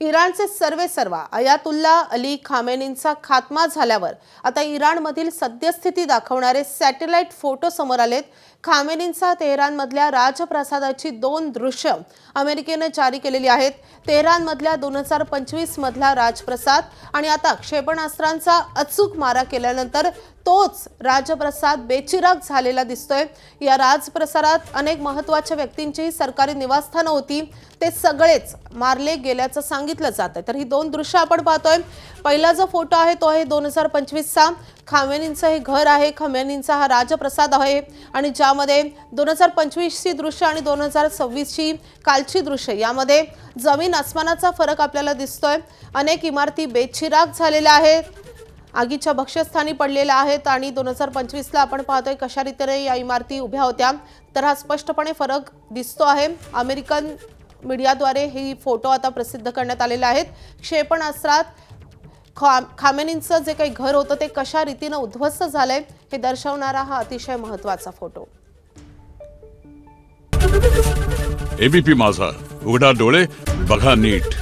इराणचे सर्वेसर्वा Ayatollah Ali खामेनींचा खात्मा झाल्यावर आता इराणमधील सद्यस्थिती दाखवणारे सॅटेलाइट फोटो समोर आलेत। खामेनींचा तेहरानमधल्या राजप्रसादाची 2 दृश्य अमेरिकेने जारी केलेली आहेत। तेहरानमधल्या 2025 मधला राजप्रसाद आणि आता क्षेपणास्त्रांचा अचूक मारा केल्यानंतर तोच राजप्रसाद बेचिराग झालेला दिसतोय। या राजप्रसादात अनेक महत्त्वाच्या व्यक्तींची सरकारी निवासस्थानं होती, ते सगळेच मारले गेल्याचं सांगितलं जातंय। तर ही 2 दृश्य आपण पाहतोय। पहिला जो फोटो आहे तो आहे 2025 चा। खामेनींचं हे घर आहे, खामेनींचा हा राजप्रसाद आहे आणि ज्यामध्ये 2025 ची दृश्य आणि 2026 ची कालची दृश्य यामध्ये जमीन आसमानाचा फरक आपल्याला दिसतोय। अनेक इमारती बेचिराग झालेल्या आहेत, आगीच्या भक्ष्यस्थानी पडलेल्या आहेत आणि 2025 ला आपण पाहतोय कशा रीतीने या इमारती उभ्या होत्या। तर हा स्पष्टपणे फरक दिसतो आहे। अमेरिकन मीडियाद्वारे हे फोटो आता प्रसिद्ध करण्यात आलेले आहेत। क्षेपणास्त्रात खामेनींचं जे काही घर होतं ते कशा रीतीने उद्ध्वस्त झालंय हे दर्शवणारा हा अतिशय महत्त्वाचा फोटो। एबीपी माझा, उघडा डोळे बघा नीट।